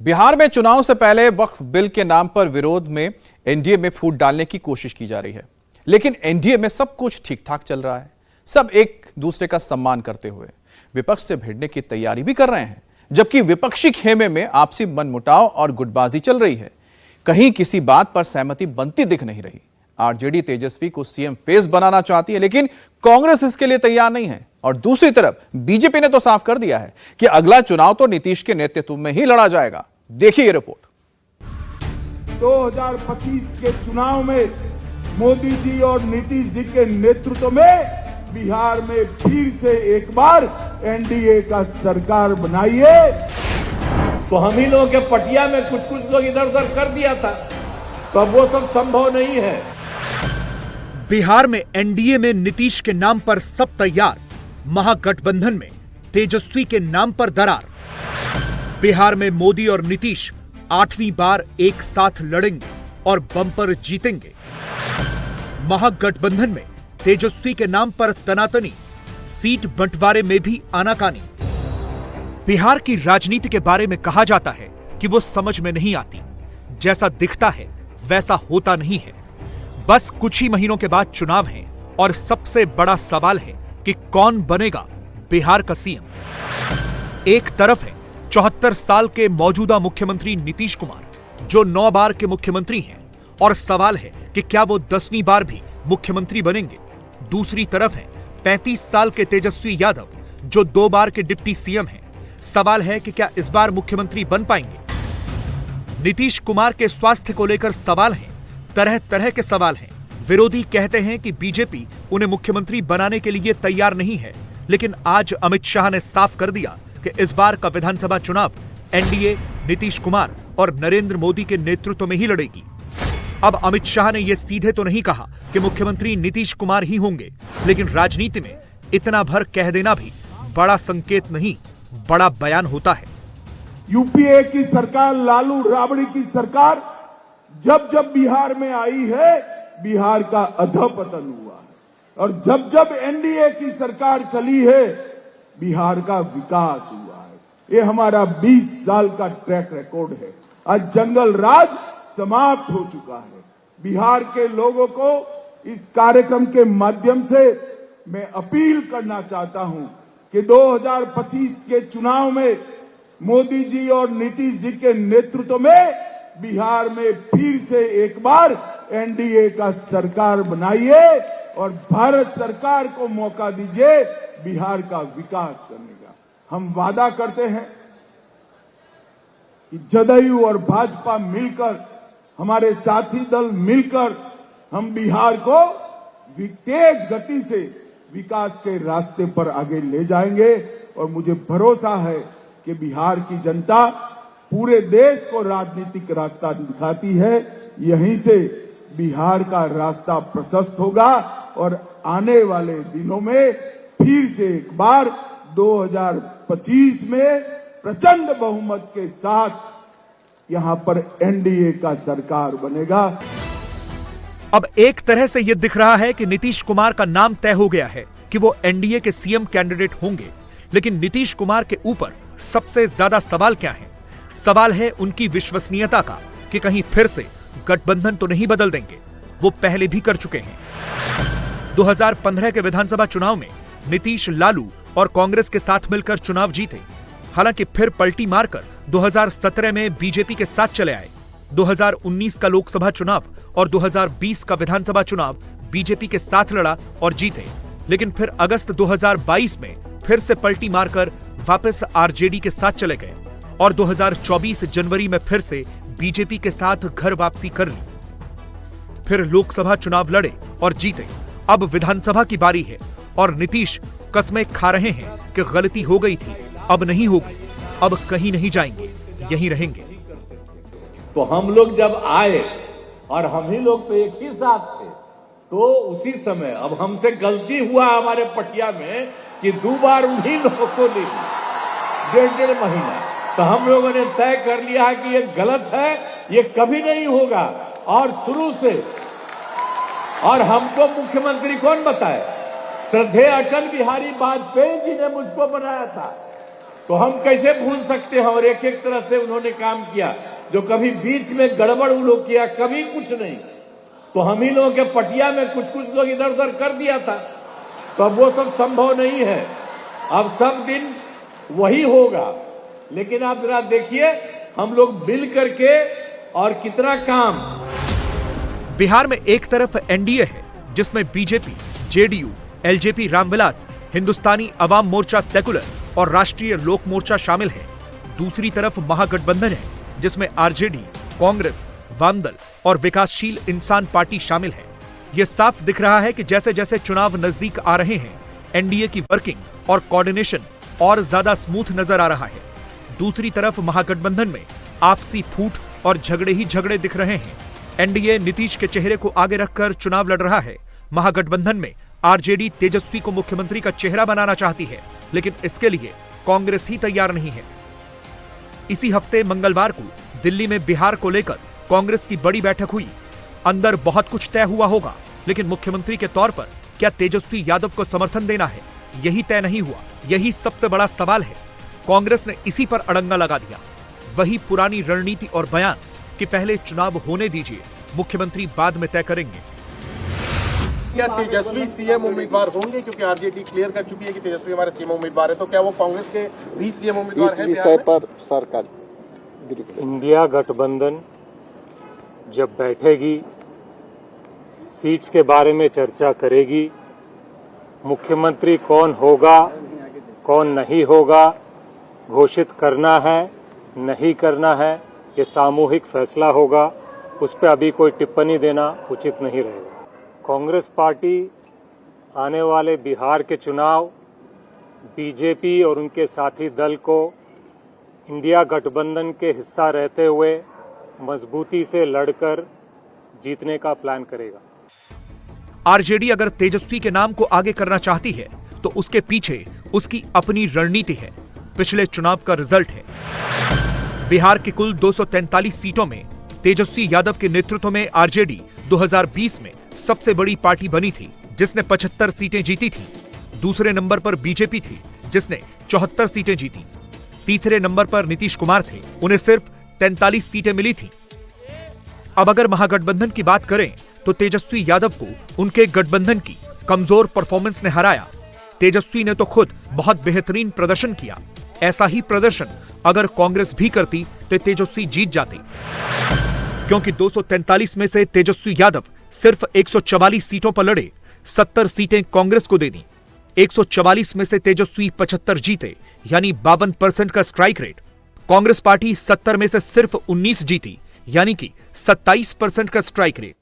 बिहार में चुनाव से पहले वक्फ बिल के नाम पर विरोध में एनडीए में फूट डालने की कोशिश की जा रही है, लेकिन एनडीए में सब कुछ ठीक ठाक चल रहा है। सब एक दूसरे का सम्मान करते हुए विपक्ष से भिड़ने की तैयारी भी कर रहे हैं, जबकि विपक्षी खेमे में आपसी मनमुटाव और गुटबाजी चल रही है। कहीं किसी बात पर सहमति बनती दिख नहीं रही। आरजेडी तेजस्वी को सीएम फेस बनाना चाहती है, लेकिन कांग्रेस इसके लिए तैयार नहीं है। और दूसरी तरफ बीजेपी ने तो साफ कर दिया है कि अगला चुनाव तो नीतीश के नेतृत्व में ही लड़ा जाएगा। देखिए ये रिपोर्ट। 2025 के चुनाव में मोदी जी और नीतीश जी के नेतृत्व में बिहार में फिर से एक बार एनडीए का सरकार बनाइए। तो हम ही लोगों के पटिया में कुछ लोग इधर उधर कर दिया था, तो अब वो सब संभव नहीं है। बिहार में एनडीए में नीतीश के नाम पर सब तैयार, महागठबंधन में तेजस्वी के नाम पर दरार। बिहार में मोदी और नीतीश 8वीं बार एक साथ लड़ेंगे और बम्पर जीतेंगे। महागठबंधन में तेजस्वी के नाम पर तनातनी, सीट बंटवारे में भी आनाकानी। बिहार की राजनीति के बारे में कहा जाता है कि वो समझ में नहीं आती, जैसा दिखता है वैसा होता नहीं है। बस कुछ ही महीनों के बाद चुनाव है और सबसे बड़ा सवाल है कि कौन बनेगा बिहार का सीएम। एक तरफ है 74 साल के मौजूदा मुख्यमंत्री नीतीश कुमार, जो 9 बार के मुख्यमंत्री हैं, और सवाल है कि क्या वो 10वीं बार भी मुख्यमंत्री बनेंगे। दूसरी तरफ है 35 साल के तेजस्वी यादव, जो 2 बार के डिप्टी सीएम हैं। सवाल है कि क्या इस बार मुख्यमंत्री बन पाएंगे। नीतीश कुमार के स्वास्थ्य को लेकर सवाल हैं, तरह तरह के सवाल हैं। विरोधी कहते हैं कि बीजेपी उन्हें मुख्यमंत्री बनाने के लिए तैयार नहीं है, लेकिन आज अमित शाह ने साफ कर दिया कि इस बार का विधानसभा चुनाव एनडीए नीतीश कुमार और नरेंद्र मोदी के नेतृत्व में ही लड़ेगी। अब अमित शाह ने यह सीधे तो नहीं कहा कि मुख्यमंत्री नीतीश कुमार ही होंगे, लेकिन राजनीति में इतना भर कह देना भी बड़ा संकेत नहीं, बड़ा बयान होता है। यूपीए की सरकार, लालू राबड़ी की सरकार जब जब बिहार में आई है, बिहार का अधपतन हुआ है, और जब जब एनडीए की सरकार चली है, बिहार का विकास हुआ है। ये हमारा 20 साल का ट्रैक रिकॉर्ड है। आज जंगल राज समाप्त हो चुका है। बिहार के लोगों को इस कार्यक्रम के माध्यम से मैं अपील करना चाहता हूं कि 2025 के चुनाव में मोदी जी और नीतीश जी के नेतृत्व में बिहार में फिर से एक बार एनडीए का सरकार बनाइए और भारत सरकार को मौका दीजिए बिहार का विकास करने का। हम वादा करते हैं कि जदयू और भाजपा मिलकर, हमारे साथी दल मिलकर, हम बिहार को तेज गति से विकास के रास्ते पर आगे ले जाएंगे। और मुझे भरोसा है कि बिहार की जनता पूरे देश को राजनीतिक रास्ता दिखाती है। यहीं से बिहार का रास्ता प्रशस्त होगा और आने वाले दिनों में फिर से एक बार 2025 में प्रचंड बहुमत के साथ यहां पर एनडीए का सरकार बनेगा। अब एक तरह से यह दिख रहा है कि नीतीश कुमार का नाम तय हो गया है कि वो एनडीए के सीएम कैंडिडेट होंगे, लेकिन नीतीश कुमार के ऊपर सबसे ज्यादा सवाल क्या है? सवाल है उनकी विश्वसनीयता का, कि कहीं फिर से गठबंधन तो नहीं बदल देंगे। वो पहले भी कर चुके हैं। 2015 के विधानसभा चुनाव में नीतीश लालू और कांग्रेस के साथ मिलकर चुनाव जीते। हालांकि फिर पलटी मारकर 2017 में बीजेपी के साथ चले आए। 2019 का लोकसभा चुनाव और 2020 का विधानसभा चुनाव बीजेपी के साथ लड़ा और जीते, लेकिन फिर अगस्त 2022 में फिर से पलटी मारकर वापस आरजेडी के साथ चले गए और 2024 जनवरी में फिर से बीजेपी के साथ घर वापसी कर ली। फिर लोकसभा चुनाव लड़े और जीते। अब विधानसभा की बारी है और नीतीश कस्में खा रहे हैं कि गलती हो गई थी, अब नहीं होगी, अब कहीं नहीं जाएंगे, यहीं रहेंगे। तो हम लोग जब आए और हम ही लोग तो एक ही साथ थे, तो उसी समय अब हमसे गलती हुआ हमारे पटिया में कि 2 बार उन्हीं लोगों को ले ली 1.5 महीना। तो हम लोगों ने तय कर लिया है कि ये गलत है, ये कभी नहीं होगा। और शुरू से, और हमको मुख्यमंत्री कौन बताए? श्रद्धेय अटल बिहारी वाजपेयी जी ने मुझको बनाया था। तो हम कैसे भूल सकते हैं। और एक एक तरह से उन्होंने काम किया, जो कभी बीच में गड़बड़ उन लोग किया, कभी कुछ नहीं। तो हम ही लोगों के पटिया में कुछ कुछ लोग इधर उधर कर दिया था, तो अब वो सब संभव नहीं है। अब सब दिन वही होगा। लेकिन आप जरा देखिए, हम लोग मिल करके और कितना काम। बिहार में एक तरफ एनडीए है जिसमें BJP, JDU, LJP Ramvilas, Hindustani Awam Morcha secular और राष्ट्रीय लोक मोर्चा शामिल है। दूसरी तरफ महागठबंधन है जिसमें आरजेडी, कांग्रेस, वामदल और विकासशील इंसान पार्टी शामिल है। यह साफ दिख रहा है कि जैसे जैसे चुनाव नजदीक आ रहे हैं, एनडीए की वर्किंग और कोऑर्डिनेशन और ज्यादा स्मूथ नजर आ रहा है। दूसरी तरफ महागठबंधन में आपसी फूट और झगड़े ही झगड़े दिख रहे हैं। एनडीए नीतीश के चेहरे को आगे रखकर चुनाव लड़ रहा है। महागठबंधन में आरजेडी तेजस्वी को मुख्यमंत्री का चेहरा बनाना चाहती है, लेकिन इसके लिए कांग्रेस ही तैयार नहीं है। इसी हफ्ते मंगलवार को दिल्ली में बिहार को लेकर कांग्रेस की बड़ी बैठक हुई। अंदर बहुत कुछ तय हुआ होगा, लेकिन मुख्यमंत्री के तौर पर क्या तेजस्वी यादव को समर्थन देना है, यही तय नहीं हुआ। यही सबसे बड़ा सवाल है। कांग्रेस ने इसी पर अड़ंगा लगा दिया। वही पुरानी रणनीति और बयान कि पहले चुनाव होने दीजिए, मुख्यमंत्री बाद में तय करेंगे। क्या तेजस्वी सीएम उम्मीदवार होंगे? क्योंकि आरजेडी क्लियर कर चुकी है कि तेजस्वी हमारे सीएम उम्मीदवार है, तो क्या वो कांग्रेस के भी सीएम उम्मीदवार हैं? इस विषय पर सरकार इंडिया गठबंधन जब बैठेगी, सीट्स के बारे में चर्चा करेगी, मुख्यमंत्री कौन होगा कौन नहीं होगा घोषित करना है नहीं करना है, ये सामूहिक फैसला होगा। उस पर अभी कोई टिप्पणी देना उचित नहीं रहेगा। कांग्रेस पार्टी आने वाले बिहार के चुनाव बीजेपी और उनके साथी दल को इंडिया गठबंधन के हिस्सा रहते हुए मजबूती से लड़कर जीतने का प्लान करेगा। आरजेडी अगर तेजस्वी के नाम को आगे करना चाहती है तो उसके पीछे उसकी अपनी रणनीति है। पिछले चुनाव का रिजल्ट है। बिहार की कुल 243 सीटों में तेजस्वी यादव के नेतृत्व में आरजेडी 2020 में सबसे बड़ी पार्टी बनी थी, जिसने 75 सीटें जीती थी। दूसरे नंबर पर बीजेपी थी, जिसने 74 सीटें जीती। तीसरे नंबर पर नीतीश कुमार थे, उन्हें सिर्फ 43 सीटें मिली थी। अब अगर महागठबंधन की बात करें तो तेजस्वी यादव को उनके गठबंधन की कमजोर परफॉर्मेंस ने हराया। तेजस्वी ने तो खुद बहुत बेहतरीन प्रदर्शन किया। ऐसा ही प्रदर्शन अगर कांग्रेस भी करती तो तेजस्वी जीत जाते, क्योंकि 243 में से तेजस्वी यादव सिर्फ 144 सीटों पर लड़े, 70 सीटें कांग्रेस को दे दी। 144 में से तेजस्वी 75 जीते, यानी 52% का स्ट्राइक रेट। कांग्रेस पार्टी 70 में से सिर्फ 19 जीती, यानी कि 27% का स्ट्राइक रेट।